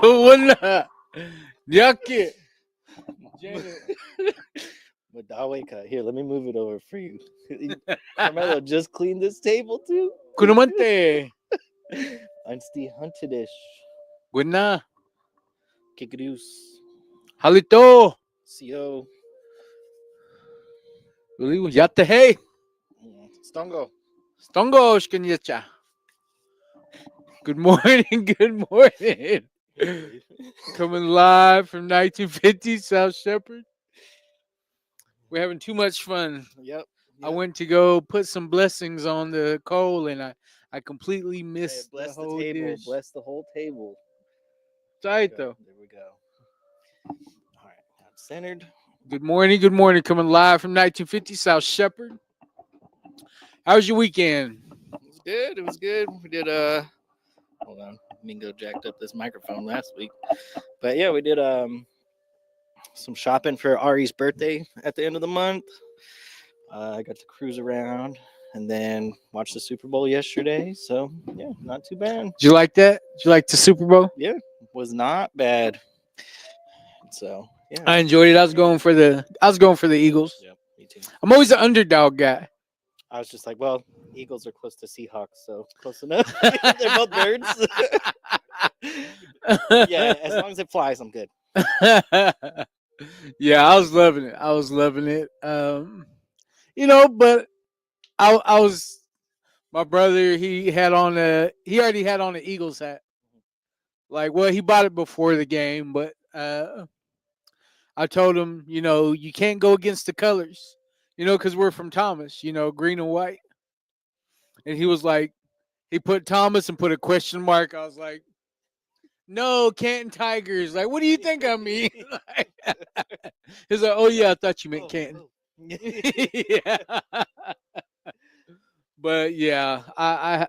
Wala. Yaki. But Dawe cut. Here, let me move it over for you. Carmelo just cleaned this table too. Kunamante. Einstein Huntedish. Guna. Kikadoos. Halito. CO. Yatte hey. Stongo. Stongo shkanyacha. Good morning. Good morning. Coming live from 1950 South Shepherd. We're having too much fun. Yep. I went to go put some blessings on the coal, and I completely missed the Bless the whole table. dish. Bless the whole table. Right though. There we go. All right. Now it's centered. Good morning. Good morning. Coming live from 1950 South Shepherd. How was your weekend? It was good. It was good. We did hold on. Mingo jacked up this microphone last week. But yeah, we did some shopping for Ari's birthday at the end of the month. I got to cruise around and then watch the Super Bowl yesterday. So yeah, not too bad. Did you like that? Did you like the Super Bowl? Yeah, was not bad. So yeah, I enjoyed it. I was going for the Eagles. Yep, me too. I'm always an underdog guy. I was just like, well, Eagles are close to Seahawks, so close enough. They're both birds. Yeah, as long as it flies, I'm good. Yeah, I was loving it. I was loving it. But I was my brother. He already had on the Eagles hat. Like, well, he bought it before the game, but I told him, you can't go against the colors, because we're from Thomas, green and white. And he was like, he put Thomas and put a question mark. I was like, no, Canton Tigers. Like, what do you think I mean? He's like, oh yeah, I thought you meant Canton. Yeah. But yeah, I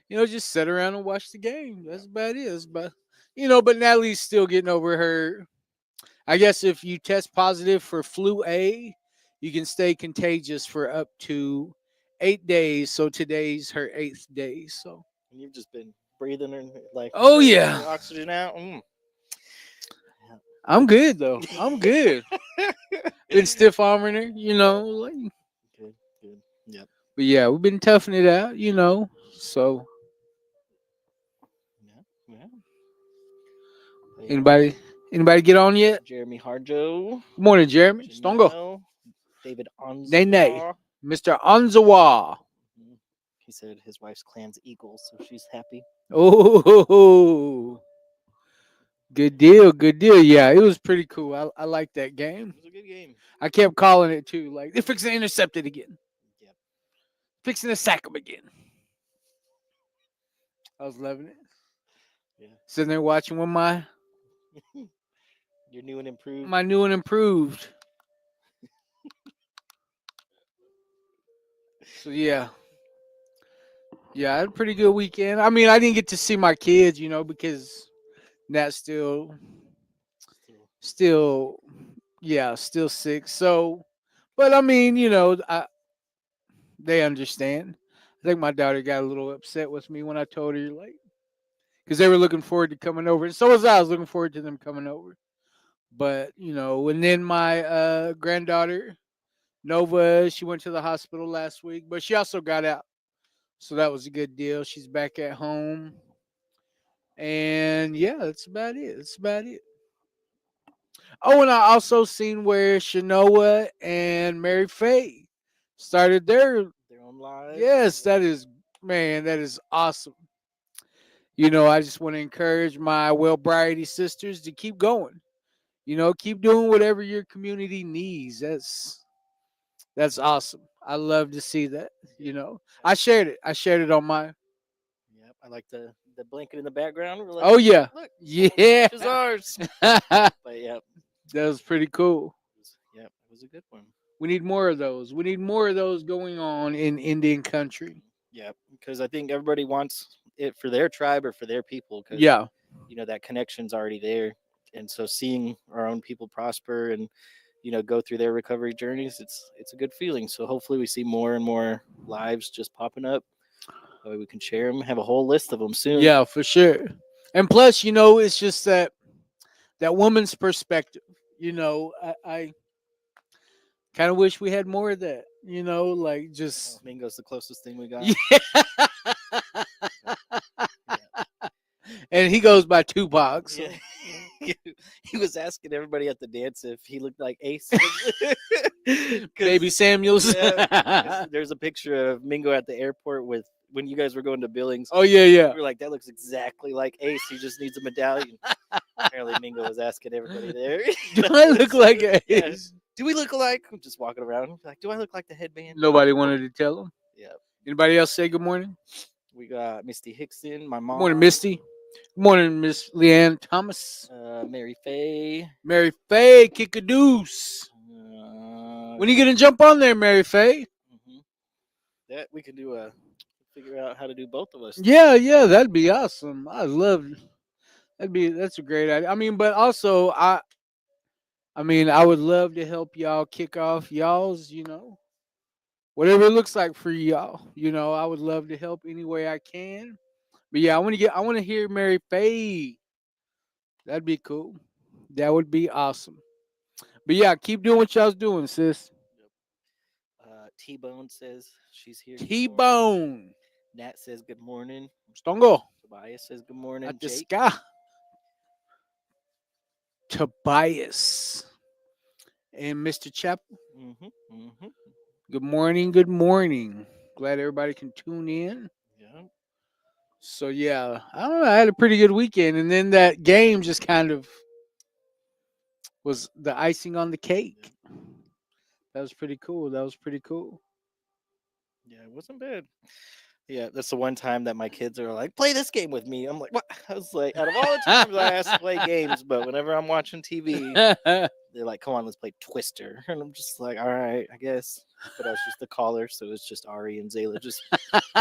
just sat around and watched the game. That's about it. But but Natalie's still getting over her. I guess if you test positive for flu A, you can stay contagious for up to 8 days. So today's her 8th day. So And you've just been breathing and like, oh yeah, oxygen out. I'm good though. I'm good. Been stiff arming her, like. Good, good. Yep. But yeah, we've been toughing it out, So Yeah. anybody get on yet? Jeremy Harjo. Good morning, Jeremy. Stongo. Janelle, David Onzawa. Nay. Mr. Onzawa. He said his wife's clan's Eagles, so she's happy. Oh, good deal. Good deal. Yeah, it was pretty cool. I liked that game. It was a good game. I kept calling it too. Like, they're fixing to intercept it again. Yep. Fixing to sack them again. I was loving it. Yeah. Sitting there watching with my Your new and improved. my new and improved. So yeah. Yeah, I had a pretty good weekend. I mean, I didn't get to see my kids, because Nat's still sick. So, but I mean, they understand. I think my daughter got a little upset with me when I told her, like, because they were looking forward to coming over. And so was I. I was looking forward to them coming over. But, and then my granddaughter, Nova, she went to the hospital last week, but she also got out. So that was a good deal. She's back at home. And yeah, that's about it. Oh, and I also seen where Shanoa and Mary Faye started their own lives. Yes, that is awesome. I just want to encourage my Well-Brighty sisters to keep going. Keep doing whatever your community needs. That's awesome. I love to see that. I shared it. I shared it on my. Yep, I like the blanket in the background. We're like, oh yeah, look, yeah, it's ours. But yep, that was pretty cool. Yep, it was a good one. We need more of those. We need more of those going on in Indian country. Yeah, because I think everybody wants it for their tribe or for their people. Cause, yeah, that connection's already there, and so seeing our own people prosper and go through their recovery journeys, it's a good feeling. So hopefully we see more and more lives just popping up. That way we can share them. Have a whole list of them soon. Yeah, for sure. And plus, it's just that woman's perspective. I kind of wish we had more of that. Like Oh, just Mingo's the closest thing we got. yeah. Yeah. And he goes by Tupac. So Yeah. He was asking everybody at the dance if he looked like Ace. Baby Because Samuels. yeah, there's a picture of Mingo at the airport with when you guys were going to Billings. Oh yeah, yeah. We were like, that looks exactly like Ace. He just needs a medallion. Apparently, Mingo was asking everybody there. Do I look like Yeah. Ace? Do we look alike? I'm just walking around. Like, do I look like the headband? Nobody wanted to tell him. Yeah. Anybody else say good morning? We got Misty Hickson, my Good mom. morning, Misty. Good morning, Miss Leanne Thomas. Mary Faye. Mary Faye, kick a deuce. When are you gonna jump on there, Mary Faye? Mhm. That we can do figure out how to do both of us. Yeah, that'd be awesome. I love that's a great idea. I mean, but also I mean, I would love to help y'all kick off y'all's, whatever it looks like for y'all. I would love to help any way I can. But yeah, I want to hear Mary Faye. That'd be cool. That would be awesome. But yeah, keep doing what y'all's doing, sis. T Bone says she's here. Good T morning. Bone. Nat says good morning. Stongo. Tobias says good morning. At the Jake. sky. Tobias. And Mr. Chapel. Mm-hmm. Good morning. Good morning. Glad everybody can tune in. Yeah. So yeah, I don't know. I had a pretty good weekend, and then that game just kind of was the icing on the cake. That was pretty cool. That was pretty cool. Yeah, it wasn't bad. Yeah, that's the one time that my kids are like, "Play this game with me." I'm like, "What?" I was like, out of all the times I ask to play games, but whenever I'm watching TV, they're like, "Come on, let's play Twister," and I'm just like, "All right, I guess." But I was just the caller, so it's just Ari and Zayla just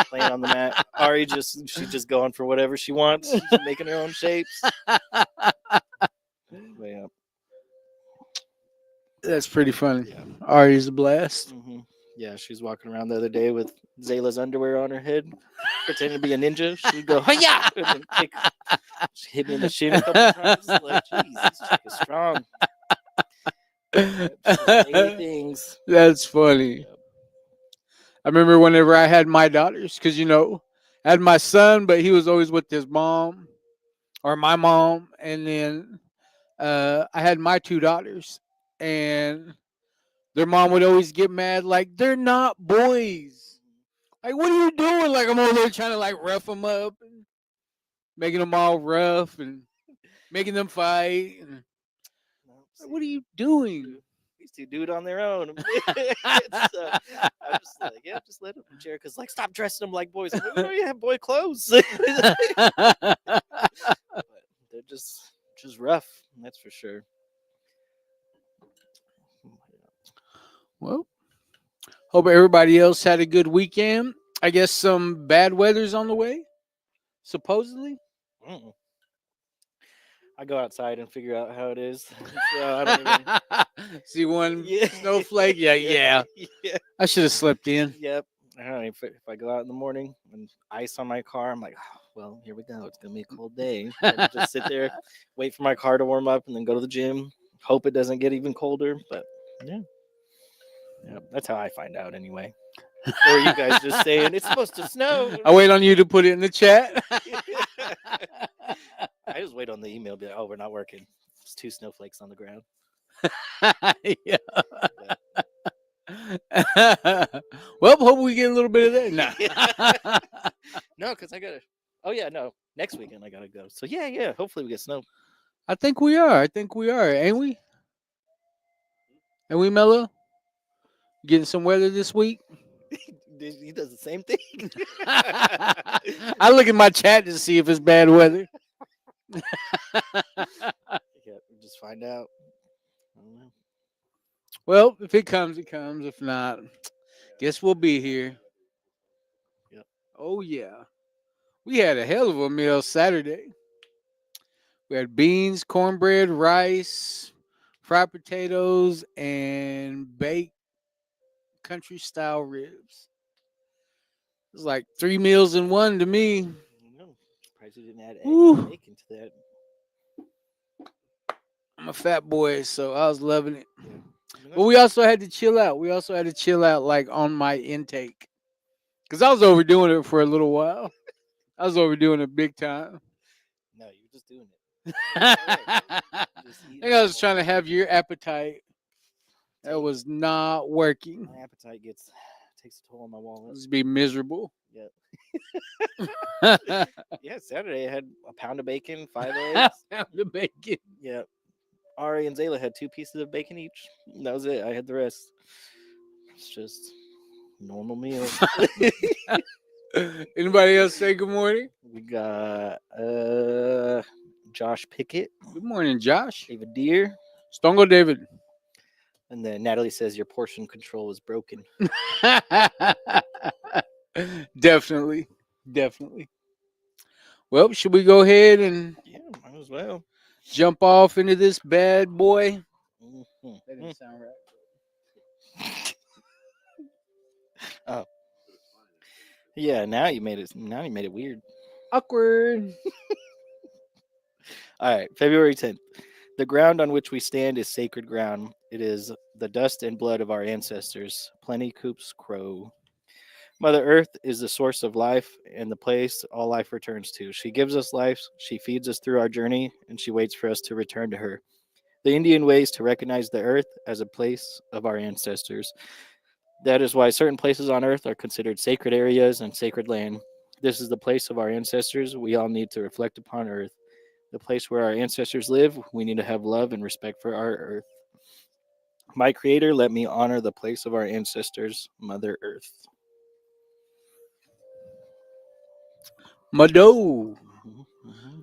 playing on the mat. Ari she's just going for whatever she wants, she's making her own shapes. But yeah. That's pretty funny. Yeah. Ari's a blast. hmm Yeah, she was walking around the other day with Zayla's underwear on her head, pretending to be a ninja. She would go, "Hiya!" and then kick. She hit me in the shin a couple times. Like, geez, this chick is strong. Yep, she does many things. That's funny. Yep. I remember whenever I had my daughters, because I had my son, but he was always with his mom or my mom, and then I had my two daughters, and their mom would always get mad, like they're not boys. Like, what are you doing? Like, I'm over there trying to like rough them up, and making them all rough, and making them fight. And, No, like, what are see, you doing? these two do it on their own. I'm just like, yeah, just let them, Jared, because like, stop dressing them like boys. I'm like, we don't even have boy clothes. But they're just rough. That's for sure. Well, hope everybody else had a good weekend. I guess some bad weather's on the way, supposedly. Mm. I go outside and figure out how it is. So I don't even. See one Yeah. snowflake? Yeah. Yeah. I should have slept in. Yep. I don't know if I go out in the morning and ice on my car, I'm like, oh, well, here we go. It's gonna be a cold day. I'll just sit there, wait for my car to warm up, and then go to the gym. Hope it doesn't get even colder. But yeah, that's how I find out anyway. Or you guys just saying it's supposed to snow. I wait on you to put it in the chat. I just wait on the email. Be like, oh, we're not working. There's 2 snowflakes on the ground. Yeah. But, Well, hope we get a little bit of that. Nah. no, because I gotta. Oh yeah, no. Next weekend I gotta go. So yeah. Hopefully we get snow. I think we are. Ain't we? Ain't we, Mello? Getting some weather this week? He does the same thing. I look at my chat to see if it's bad weather. Yeah, we'll just find out. I don't know. Well, if it comes, it comes. If not, guess we'll be here. Yep. Oh, yeah. We had a hell of a meal Saturday. We had beans, cornbread, rice, fried potatoes, and baked country style ribs. It was like 3 meals in one to me. No, surprised you didn't add eggs and Woo. bacon to that. I'm a fat boy, so I was loving it. Yeah. I mean, But that's we also had to chill out. We also had to chill out like on my intake. Because I was overdoing it for a little while. I was overdoing it big time. no, you're just doing it. I Just eating think I was normal. trying to have your appetite. That Take was not working. my appetite gets takes a toll on my wallet. Let's be miserable. Yeah. Pound Yeah, Saturday I had a pound of bacon, 5 eggs. of bacon. Yeah. Ari and Zayla had 2 pieces of bacon each. That was it. I had the rest. It's just normal meal. Anybody else say good morning? We got Josh Pickett, Good morning, Josh. David Deer, Stongo David. and then Natalie says your portion control is broken. Definitely. Definitely. Well, should we go ahead and Yeah, might as well. jump off into this bad boy? That Mhm. didn't sound right. Oh, yeah. Now you made it. Now you made it weird. Awkward. All right, February 10th. The ground on which we stand is sacred ground. It is the dust and blood of our ancestors. Plenty Coups crow. Mother Earth is the source of life and the place all life returns to. She gives us life, she feeds us through our journey, and she waits for us to return to her. The Indian way is to recognize the earth as a place of our ancestors. That is why certain places on earth are considered sacred areas and sacred land. This is the place of our ancestors. We all need to reflect upon earth. The place where our ancestors live, we need to have love and respect for our earth. My Creator, let me honor the place of our ancestors, Mother Earth. Mado.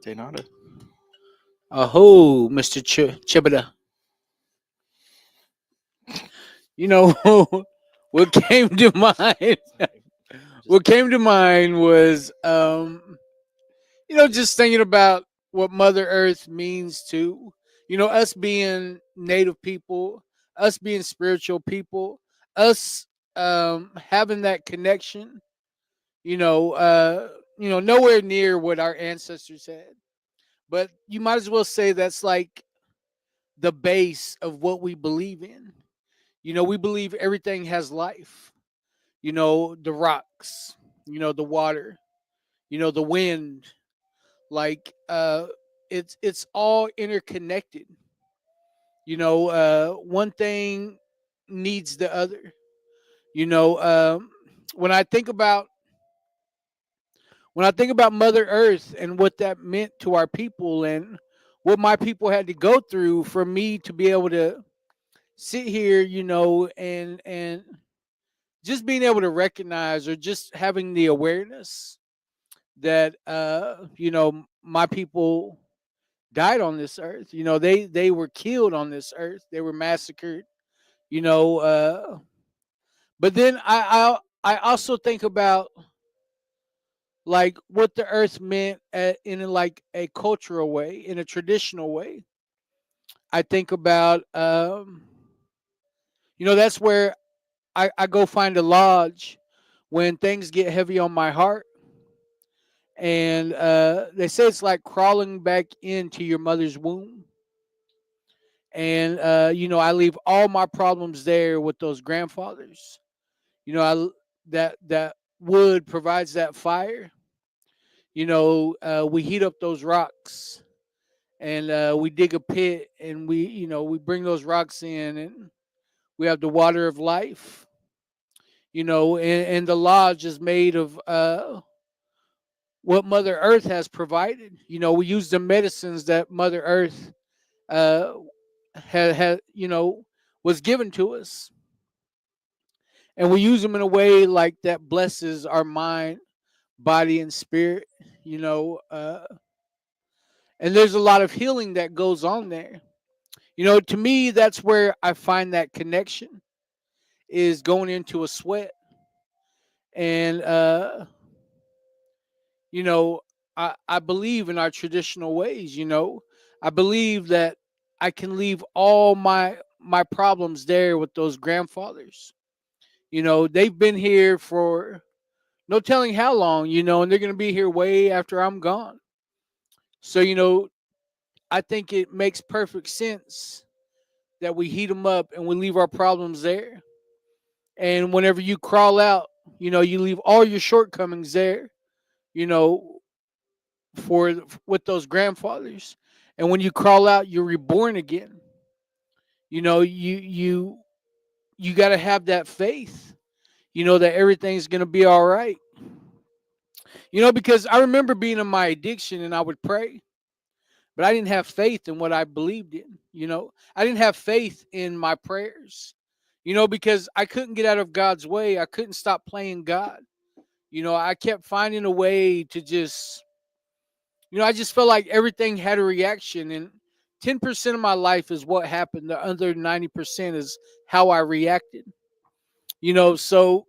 De nada. Aho, Mr. Chibada. You know, what came to mind? What came to mind was, just thinking about what Mother Earth means to, us being native people, us being spiritual people, us having that connection, nowhere near what our ancestors had. But you might as well say that's like the base of what we believe in. We believe everything has life. The rocks, the water, the wind, like it's all interconnected. One thing needs the other. You know, um, when I think about Mother Earth and what that meant to our people and what my people had to go through for me to be able to sit here, and just being able to recognize or just having the awareness that my people died on this earth. They were killed on this earth. They were massacred. You know, but then I also think about like what the earth meant in like a cultural way, in a traditional way. I think about that's where I go find a lodge when things get heavy on my heart. And they say it's like crawling back into your mother's womb. And I leave all my problems there with those grandfathers. That wood provides that fire. We heat up those rocks, and we dig a pit, and we bring those rocks in, and we have the water of life. And the lodge is made of what Mother Earth has provided. We use the medicines that Mother Earth uh, had was given to us, and we use them in a way like that blesses our mind, body, and spirit. You know, uh, and there's a lot of healing that goes on there. To me, that's where I find that connection is going into a sweat, and you know, I believe in our traditional ways. I believe that I can leave all my problems there with those grandfathers. They've been here for no telling how long, and they're going to be here way after I'm gone. So, I think it makes perfect sense that we heat them up and we leave our problems there. And whenever you crawl out, you leave all your shortcomings there, you know, for with those grandfathers. And when you crawl out, you're reborn again. You got to have that faith, that everything's going to be all right. Because I remember being in my addiction and I would pray, but I didn't have faith in what I believed in. I didn't have faith in my prayers, because I couldn't get out of God's way. I couldn't stop playing God. I kept finding a way to just, I just felt like everything had a reaction. And 10% of my life is what happened. The other 90% is how I reacted. So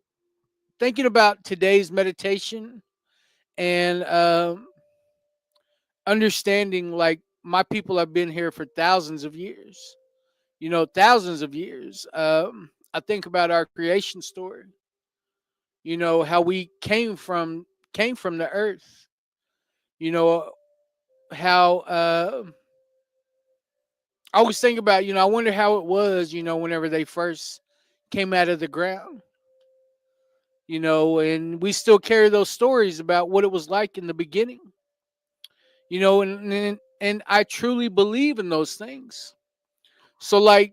thinking about today's meditation and understanding, like, my people have been here for thousands of years, thousands of years. I think about our creation story, how we came from the earth, you know, how I always think about, I wonder how it was, whenever they first came out of the ground, and we still carry those stories about what it was like in the beginning, and I truly believe in those things. So, like,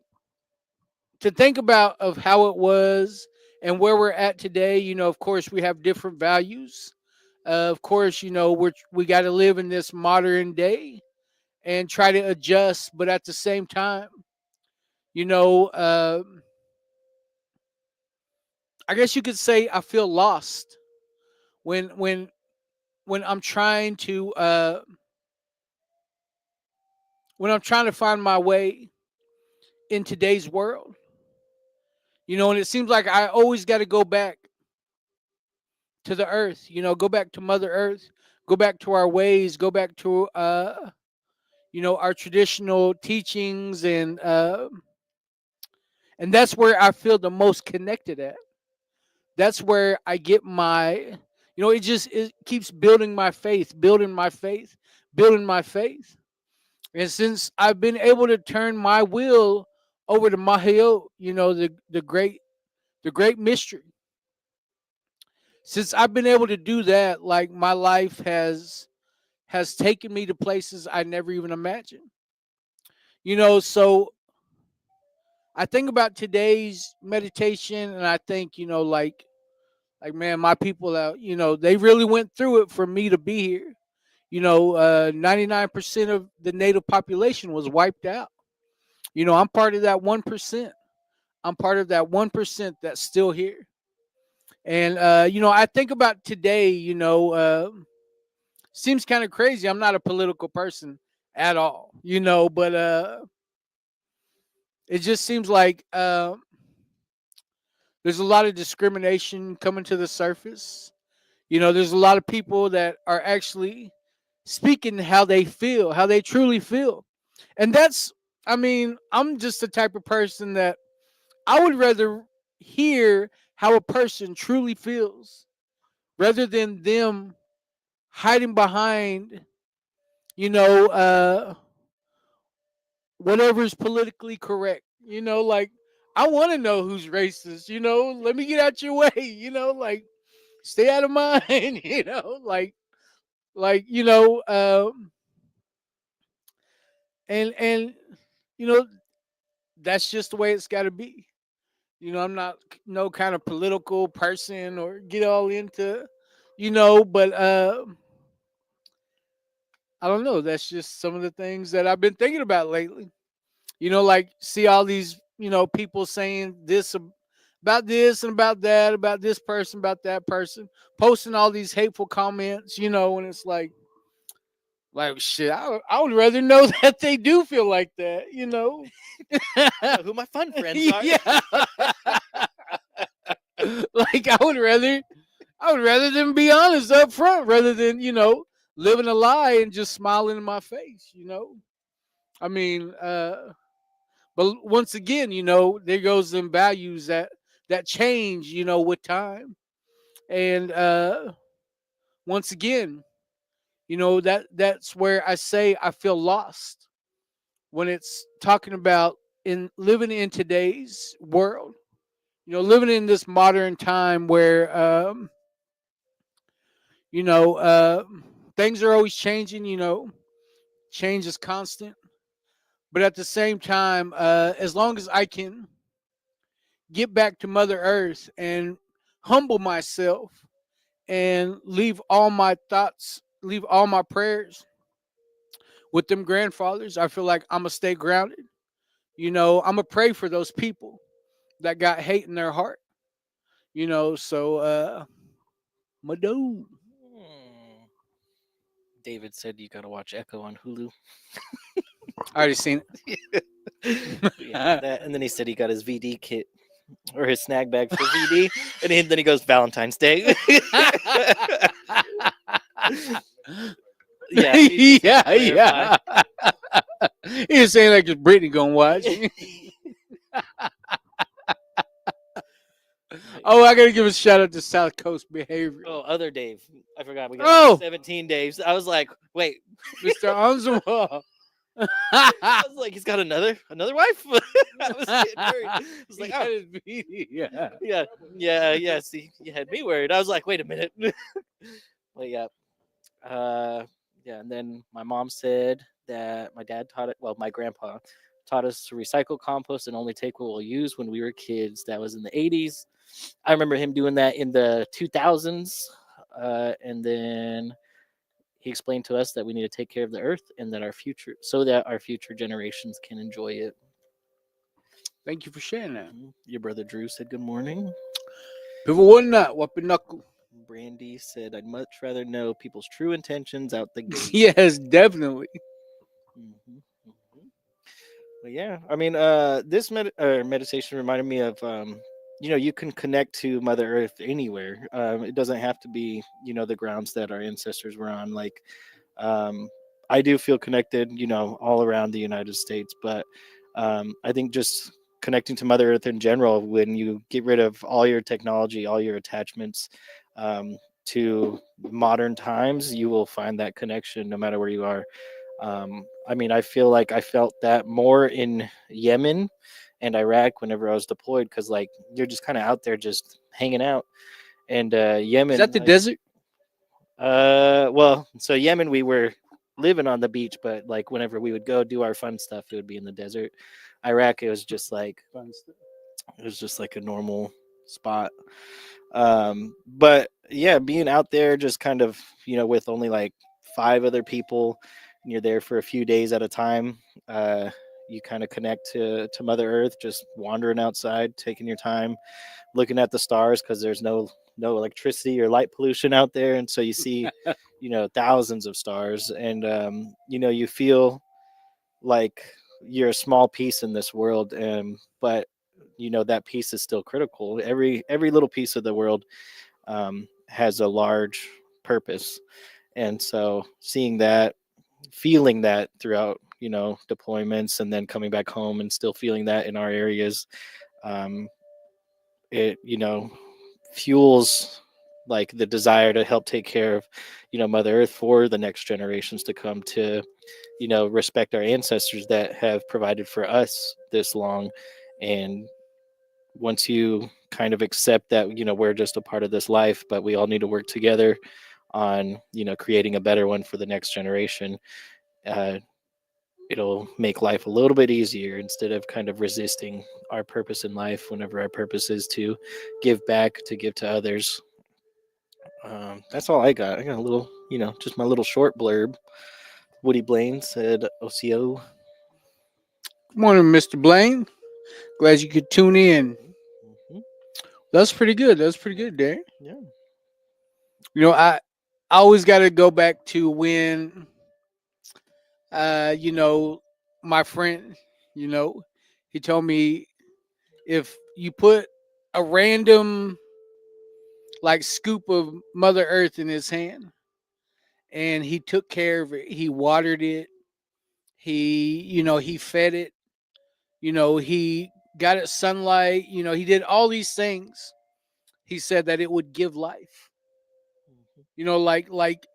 to think about of how it was and where we're at today, of course we have different values. Of course, we got to live in this modern day and try to adjust, but at the same time, you know, uh, I guess you could say I feel lost when when when I'm trying to find my way in today's world. And it seems like I always got to go back to the earth, go back to Mother Earth, go back to our ways, go back to our traditional teachings, and that's where I feel the most connected at. That's where I get my, it keeps building my faith, building my faith, building my faith. And since I've been able to turn my will over to Mahayot, the great mystery, since I've been able to do that, like, my life has taken me to places I never even imagined. So I think about today's meditation, and I think, like, man, my people out, they really went through it for me to be here. 99% of the native population was wiped out. I'm part of that 1%. I'm part of that 1% that's still here. And I think about today, seems kind of crazy. I'm not a political person at all, but it just seems like there's a lot of discrimination coming to the surface. There's a lot of people that are actually speaking how they feel, how they truly feel. And that's, I mean, I'm just the type of person that I would rather hear how a person truly feels rather than them hiding behind, you know, uh, whatever is politically correct. Like, I want to know who's racist. Let me get out your way. Like, stay out of mine. Like, and you know, that's just the way it's got to be. I'm not no kind of political person or get all into, but I don't know. That's just some of the things that I've been thinking about lately. Like, see all these, people saying this about this and about this person, about that person, posting all these hateful comments, and it's like shit. I would rather know that they do feel like that. Know who my fun friends are. Yeah. Like, I would rather them be honest up front rather than, living a lie and just smiling in my face. I mean, but once again, there goes them values that change, with time. And once again, That's where I say I feel lost when it's talking about in living in today's world. Living in this modern time where you know uh, things are always changing. Change is constant, but at the same time, as long as I can get back to Mother Earth and humble myself and leave all my thoughts, leave all my prayers with them grandfathers, I feel like I'm gonna stay grounded. I'm gonna pray for those people that got hate in their heart. So my dude. Hmm. David said you got to watch Echo on Hulu. I already seen Yeah, it. that, and then he said he got his VD kit or his snag bag for VD, and then he goes Valentine's Day. Yeah, he's just had to Yeah, clarify. yeah. He was saying like, is Brittany gonna watch? Oh, I gotta give a shout out to South Coast Behavioral. Oh, other Dave. I forgot. We got like Oh, 17 Daves. I was like, wait. Mr. Anzuma. I was like, he's got another wife. I was getting worried. I was like, oh, Yeah. yeah. See, you had me worried. I was like, wait a minute. But yeah, uh, yeah. And then my mom said that my dad taught it. Well, my grandpa taught us to recycle compost and only take what we'll use when we were kids. That was in the 80s. I remember him doing that in the 2000s. And then he explained to us that we need to take care of the earth and that our future, so that our future generations can enjoy it. Thank you for sharing that. Your brother Drew said good morning. People wouldn't not whooping knuckle. Brandy said, I'd much rather know people's true intentions out the gate. Yes, definitely. Mm-hmm, mm-hmm. But yeah, I mean, this meditation reminded me of, you can connect to Mother Earth anywhere. It doesn't have to be, the grounds that our ancestors were on. Like, um, I do feel connected, all around the United States, but I think just connecting to Mother Earth in general, when you get rid of all your technology, all your attachments um, to modern times, you will find that connection no matter where you are. I mean, I feel like I felt that more in Yemen and Iraq whenever I was deployed, because like you're just kind of out there just hanging out. And Is Yemen, that the like, desert? well, so Yemen, we were living on the beach, but like whenever we would go do our fun stuff, it would be in the desert. Iraq, it was just like a normal spot. But yeah, being out there just kind of, with only like five other people, and you're there for a few days at a time. You kind of connect to Mother Earth, just wandering outside, taking your time, looking at the stars, because there's no electricity or light pollution out there, and so you see, thousands of stars, and you feel like you're a small piece in this world, but that piece is still critical. Every little piece of the world has a large purpose, and so seeing that, feeling that throughout deployments, and then coming back home and still feeling that in our areas, um, it fuels like the desire to help take care of Mother Earth for the next generations to come, to respect our ancestors that have provided for us this long. And once you kind of accept that we're just a part of this life, but we all need to work together on creating a better one for the next generation, uh, it'll make life a little bit easier, instead of kind of resisting our purpose in life, whenever our purpose is to give back, to give to others. That's all I got. I got a little, just my little short blurb. Woody Blaine said OCO. Good morning, Mr. Blaine. Glad you could tune in. Mm-hmm. That's pretty good. That's pretty good, Darren. Yeah. I always got to go back to when, uh, you know, my friend, you know, he told me if you put a random like scoop of Mother Earth in his hand and he took care of it, he watered it, he fed it, he got it sunlight, he did all these things. He said that it would give life. Mm-hmm. Like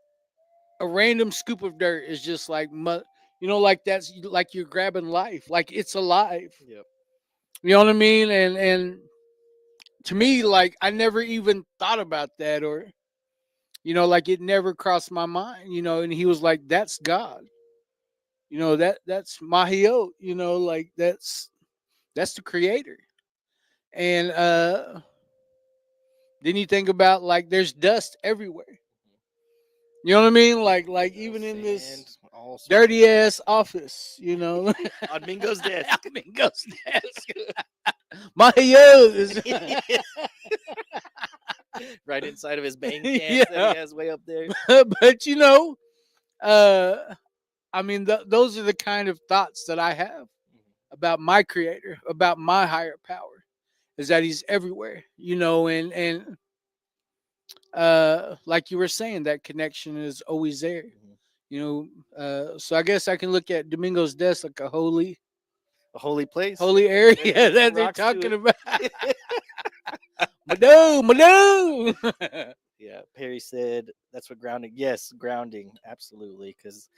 a random scoop of dirt is just like like that's like you're grabbing life, like it's alive. Yep. You know what I mean? And to me, like I never even thought about that, or like it never crossed my mind. And he was like, "That's God." That's Mahiot. Like that's the creator. And then you think about like there's dust everywhere. You know what I mean? Like even in Sand, this all sorts of dirty ass office, on Mingo's desk. I mean, ghost desk. Mahiot. Right inside of his bang cans that Yeah. he has way up there. But uh I mean, those are the kind of thoughts that I have about my creator, about my higher power, is that he's everywhere, and like you were saying, that connection is always there, so I guess I can look at Domingo's desk like a A holy place. holy It area just that they're rocks to talking it. about. Mado, Mado. Yeah, Perry said that's what grounding. Yes, grounding, absolutely, because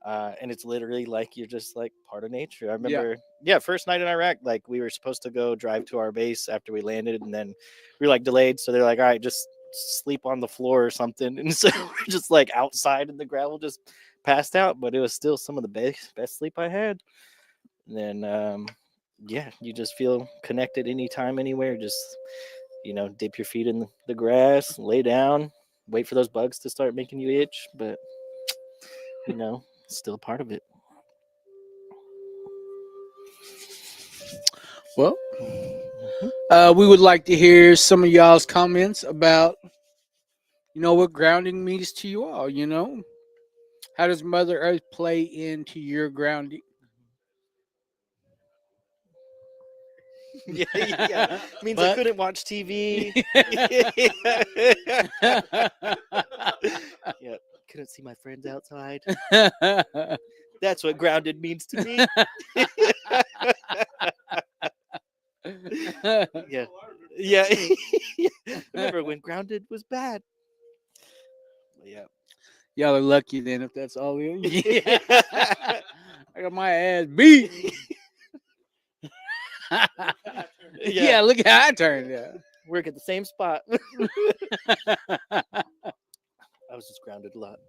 and it's literally like you're just like part of nature. I Yeah. remember, yeah, first night in Iraq, like we were supposed to go drive to our base after we landed, and then we were like delayed, so they're like, all right, just sleep on the floor or something, and so we're just like outside in the gravel, just passed out, but it was still some of the best sleep I had. And then yeah, you just feel connected anytime, anywhere. Just dip your feet in the grass, lay down, wait for those bugs to start making you itch, but still part of it. Well, Mhm. we would like to hear some of y'all's comments about what grounding means to you all. How does Mother Earth play into your grounding? Yeah, yeah. Means I But couldn't watch TV. Yeah, couldn't see my friends outside. That's what grounded means to me. Yeah, yeah. Remember when grounded was bad? Yeah. Y'all are lucky then if that's all. Yeah. I got my ass beat. Yeah. Yeah, look how I turned out. Work at the same spot. I was just grounded a lot.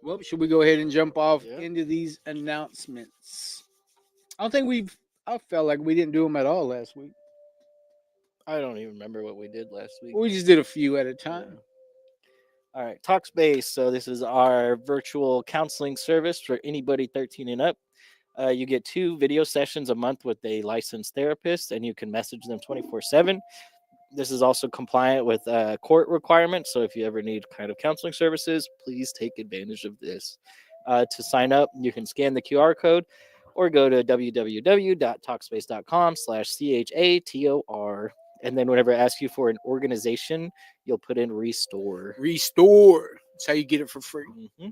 Well, should we go ahead and jump off Yeah. into these announcements? I don't think I felt like we didn't do them at all last week. I don't even remember what we did last week. We just did a few at a time. All right, Talkspace. So this is our virtual counseling service for anybody 13 and up. You get 2 video sessions a month with a licensed therapist, and you can message them 24/7. This is also compliant with court requirements. So if you ever need kind of counseling services, please take advantage of this. To sign up, you can scan the QR code or go to www.talkspace.com/CHATOR. And then whenever I ask you for an organization, you'll put in restore. Restore. That's how you get it for free. Mhm.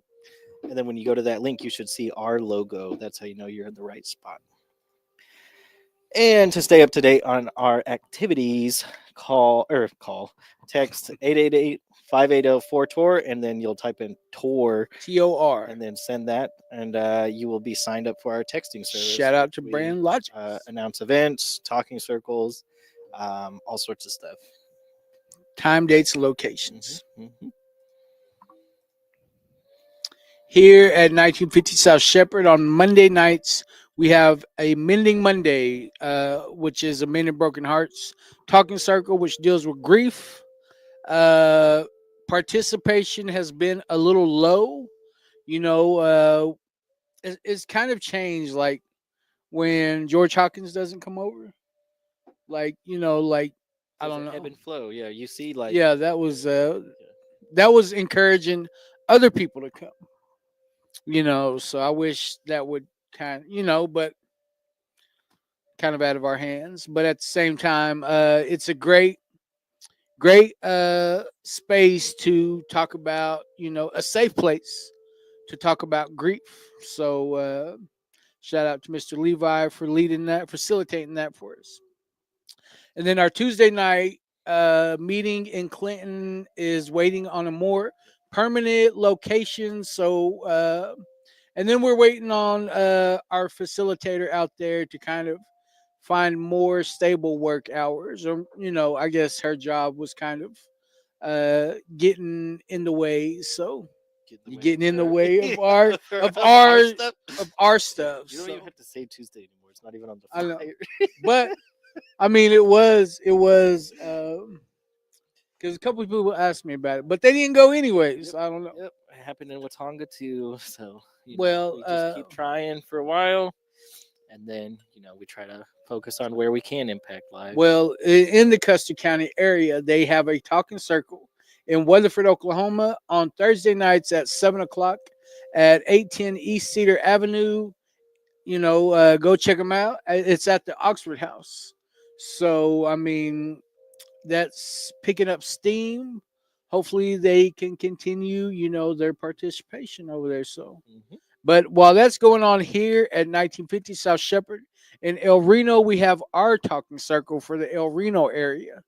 And then when you go to that link, you should see our logo. That's how you know you're in the right spot. And to stay up to date on our activities, text 888-580-4TOR, and then you'll type in TOR TOR. and then send that, and you will be signed up for our texting service. Shout out to which we, Brand Logic. announce events, talking circles, all sorts of stuff. Time, dates, and locations. Mhm. Here at 1950 South Shepherd on Monday nights, we have a Mending Monday, which is a Mending Broken Hearts talking circle, which deals with grief. Participation has been a little low. It's kind of changed. Like when George Hawkins doesn't come over, like I There's don't an ebb know. and flow. Yeah, you see, like Yeah, that was encouraging other people to come. So I wish that would but kind of out of our hands. But at the same time, it's a great space to talk about, a safe place to talk about grief. So shout out to Mr. Levi for leading that, facilitating that for us. And then our Tuesday night meeting in Clinton is waiting on a more permanent location. So, and then we're waiting on our facilitator out there to kind of find more stable work hours. Or, I guess her job was kind of getting in the way. So Get in the you're way getting in the of way of our of our our stuff. of our stuff. You don't even So have to say Tuesday anymore. It's not even on the I know, flyer. but I mean, it was because a couple of people asked me about it, but they didn't go anyways. Yep, I don't know. yep. It happened in Wattonga too. So Well, we just keep trying for a while, and then we try to focus on where we can impact lives. in the Custer County area, they have a talking circle in Weatherford, Oklahoma, on Thursday nights at 7 o'clock at 810 East Cedar Avenue. Go check them out. It's at the Oxford House. So I mean, that's picking up steam. Hopefully, they can continue, their participation over there. So, Hmm. but while that's going on here at 1950 South Shepherd in El Reno, we have our talking circle for the El Reno area.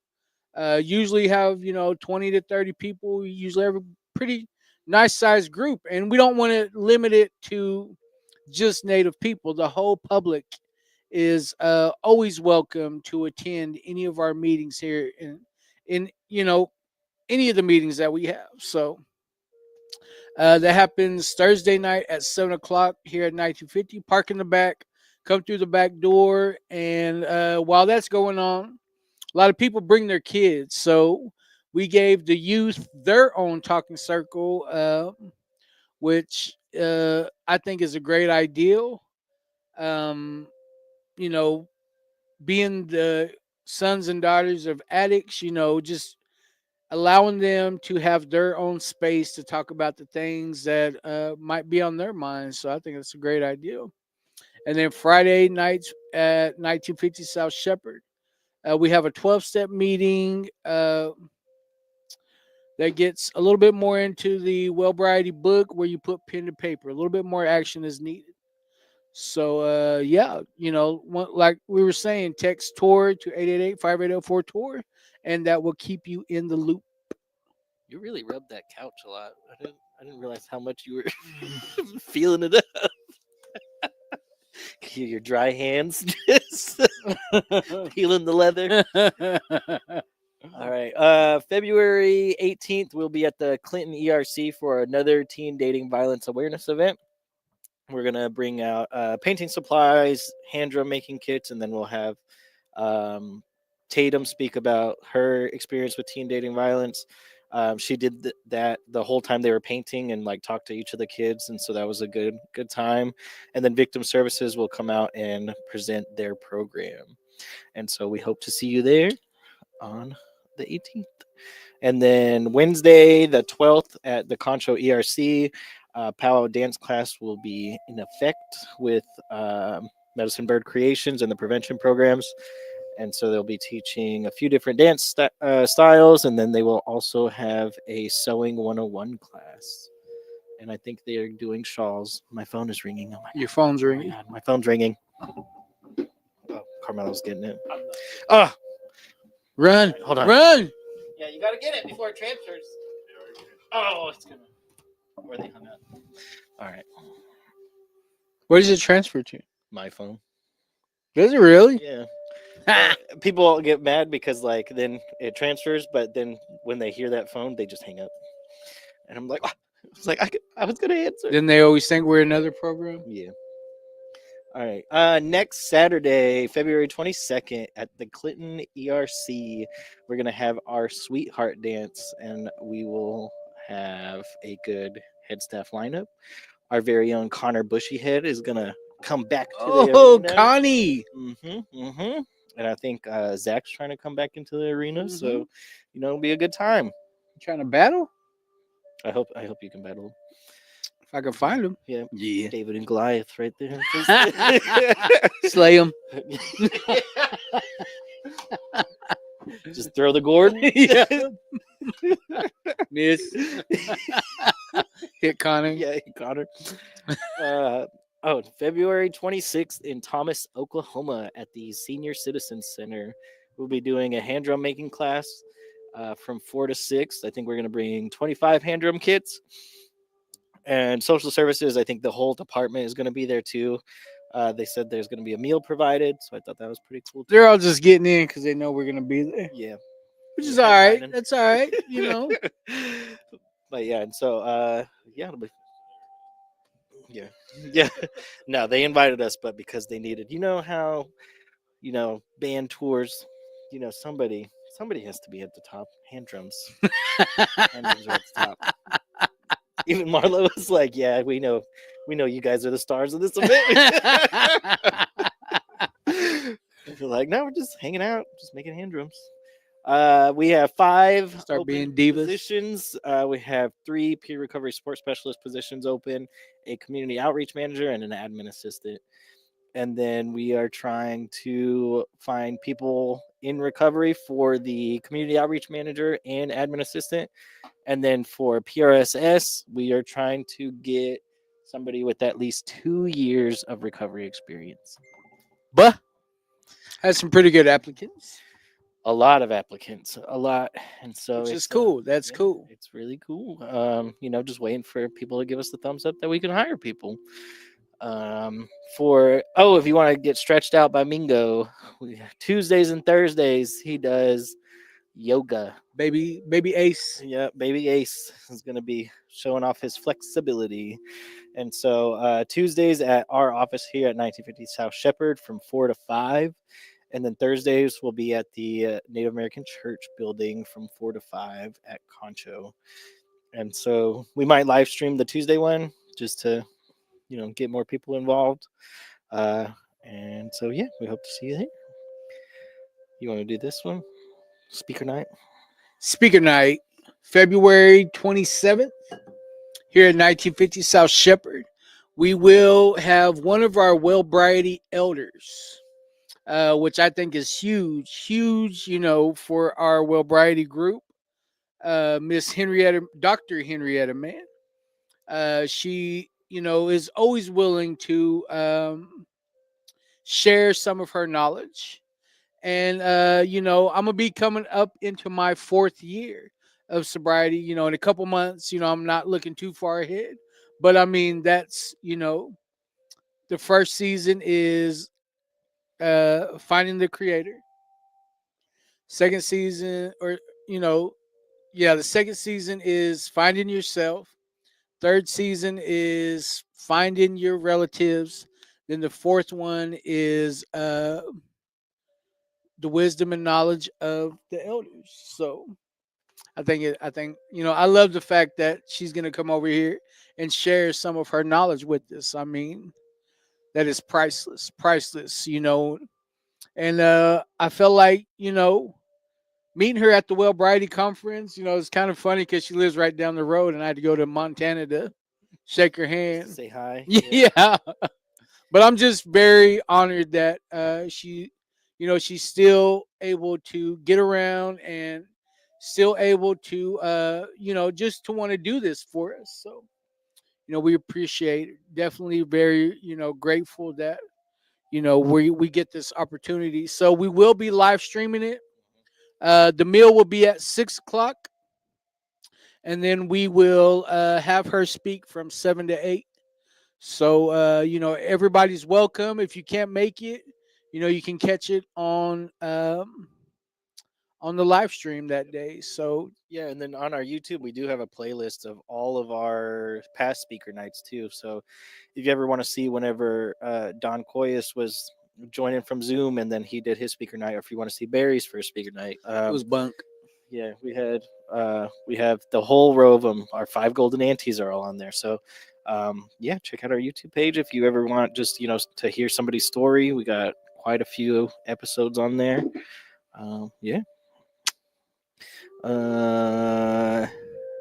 Usually have 20 to 30 people. We usually have a pretty nice sized group, and we don't want to limit it to just Native people. The whole public is always welcome to attend any of our meetings here in any of the meetings that we have. So that happens Thursday night at 7 o'clock here at 1950. Park in the back, come through the back door, and while that's going on, a lot of people bring their kids. So we gave the youth their own talking circle, which I think is a great ideal. Um, you know, being the sons and daughters of addicts, just allowing them to have their own space to talk about the things that might be on their minds. So I think that's a great idea. And then Friday nights at 1950 South Shepherd, we have a 12-step meeting that gets a little bit more into the Wellbriety book where you put pen to paper. A little bit more action is needed. So yeah, like we were saying, text tour to 888-580-4 tour, and that will keep you in the loop. You really rubbed that couch a lot. I didn't realize how much you were feeling it up. Your dry hands just peeling the leather. All right. February 18th, we'll be at the Clinton ERC for another teen dating violence awareness event. We're gonna bring out painting supplies, hand drum making kits, and then we'll have um, Tatum speak about her experience with teen dating violence. She did that the whole time they were painting and like talked to each of the kids, and so that was a good time. And then Victim Services will come out and present their program, and so we hope to see you there on the 18th. And then Wednesday, the 12th, at the Concho ERC, powwow dance class will be in effect with Medicine Bird Creations and the prevention programs. And so they'll be teaching a few different dance styles, and then they will also have a sewing 101 class. And I think they are doing shawls. My phone is ringing. Oh my Your phone's God. ringing. My phone's ringing. Oh, Carmelo's getting it. Oh, Run, hold on. run. Yeah, you got to get it before it transfers. Oh, it's gonna. Where they hung up. All right, Where does it transfer to? my phone. Does it really? Yeah. People get mad because like then it transfers, but then when they hear that phone, they just hang up. And I'm like, "Ah." I was like, I was gonna answer. Then they always think we're another program. Yeah. All right. Next Saturday, February 22nd, at the Clinton ERC, we're gonna have our sweetheart dance, and we will have a good head staff lineup. Our very own Connor Bushyhead is gonna come back to the Oh, arena. Connie. And I think Zach's trying to come back into the arena, Mhm. so it'll be a good time. You trying to battle? I hope you can battle. If I can find him. Yeah, Yeah. David and Goliath right there. Slay him. Just throw the gourd. Yeah. Miss. Hit Connor. Yeah, Connor. February 26th in Thomas, Oklahoma, at the Senior Citizen Center. We'll be doing a hand drum making class. from 4 to 6. I think we're going to bring 25 hand drum kits. And social services, I think the whole department is going to be there too. They said there's going to be a meal provided, so I thought that was pretty cool too. They're all just getting in because they know we're gonna be there, Yeah, which we're is all right. headlining. That's all right. You know, But yeah, and so yeah, yeah, yeah. No, they invited us, but because they needed, you know how band tours, somebody has to be at the top. Hand drums, hand drums are at the top. Even Marlo was like, "Yeah, we know you guys are the stars of this event." They're like, "No, we're just hanging out, just making hand drums." We have 5 start open being divas. positions. We have 3 peer recovery support specialist positions open, a community outreach manager, and an admin assistant. And then we are trying to find people in recovery for the community outreach manager and admin assistant. And then for PRSS, we are trying to get somebody with at least 2 years of recovery experience. But had some pretty good applicants, A lot of applicants, a lot, and so which is it's cool. That's yeah, cool. it's really cool. Just waiting for people to give us the thumbs up that we can hire people. For if you want to get stretched out by Mingo, Tuesdays and Thursdays he does yoga. Baby Ace. Yeah, baby Ace is going to be showing off his flexibility. And so Tuesdays at our office here at 1950 South Shepherd from 4 to 5. And then Thursdays will be at the Native American Church building from 4 to 5 at Concho. And so we might live stream the Tuesday one just to, get more people involved. And so, yeah, we hope to see you there. You want to do this one? Speaker night? Speaker night, February 27th, here at 1950 South Shepherd. We will have one of our Wellbriety elders, which I think is huge, for our Wellbriety group. Miss Dr. Henrietta Mann. She, is always willing to share some of her knowledge. And I'm gonna be coming up into my 4th year of sobriety. In a couple months. I'm not looking too far ahead, but I mean that's the first season is finding the creator. Second season, or the second season is finding yourself. Third season is finding your relatives. Then the fourth one is the wisdom and knowledge of the elders. So I love the fact that she's gonna come over here and share some of her knowledge with us. I mean, that is priceless. And I felt like meeting her at the Wellbriety conference. It's kind of funny because she lives right down the road, and I had to go to Montana to shake her hand. Say hi. Yeah. But I'm just very honored that she's still able to get around and still able to, just to want to do this for us. So, we appreciate it. Definitely very, grateful that, we get this opportunity. So we will be live streaming it. The meal will be at 6 o'clock. And then we will have her speak from 7 to 8. So everybody's welcome. If you can't make it, you can catch it on the live stream that day. So Yeah, and then on our YouTube, we do have a playlist of all of our past speaker nights too. So if you ever want to see whenever Don Coyas was joining from Zoom and then he did his speaker night, or if you want to see Barry's first speaker night, it was bunk. yeah, we have the whole row of them. Our 5 golden aunties are all on there. So yeah, check out our YouTube page if you ever want just to hear somebody's story. We got quite a few episodes on there. Yeah.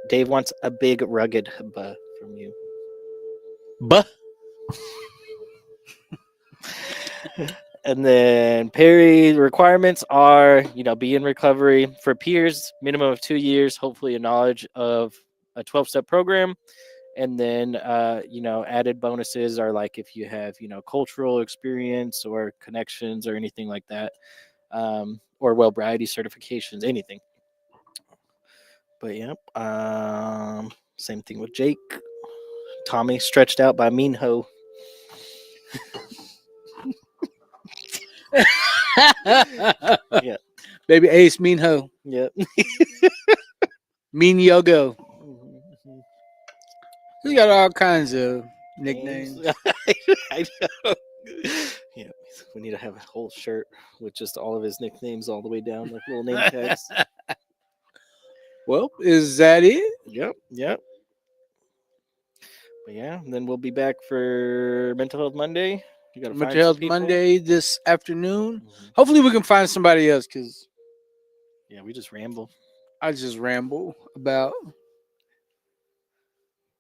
Dave wants a big rugged buh from you. Buh. And then Perry requirements are, be in recovery for peers, minimum of 2 years, hopefully a knowledge of a 12-step program. And then, added bonuses are like if you have, cultural experience or connections or anything like that, or Wellbriety certifications, anything. But yeah, same thing with Jake. Tommy stretched out by Minho. Yeah. Baby Ace Mean Ho. Yep. Mean Yogo. He's got all kinds of nicknames. I know. Yeah, we need to have a whole shirt with just all of his nicknames all the way down, like little name tags. Well, is that it? Yep, yep. But yeah, then we'll be back for Mental Health Monday. You gotta find Mental some Health people. Monday this afternoon. Mhm. Hopefully, we can find somebody else because Yeah, we just ramble. I just ramble about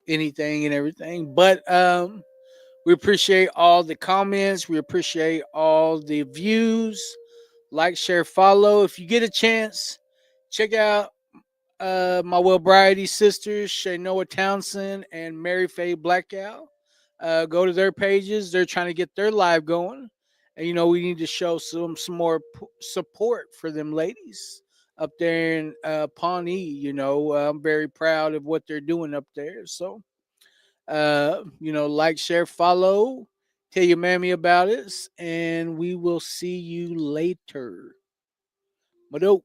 anything and everything. But we appreciate all the comments. We appreciate all the views. Like, share, follow. If you get a chance, check out my Wellbriety sisters, Shanoa Townsend and Mary Faye Blackout. Go to their pages. They're trying to get their live going. And, you know, we need to show some more support for them ladies up there in Pawnee. You know, I'm very proud of what they're doing up there. So, you know, like, share, follow, tell your mammy about us, and we will see you later. Mado.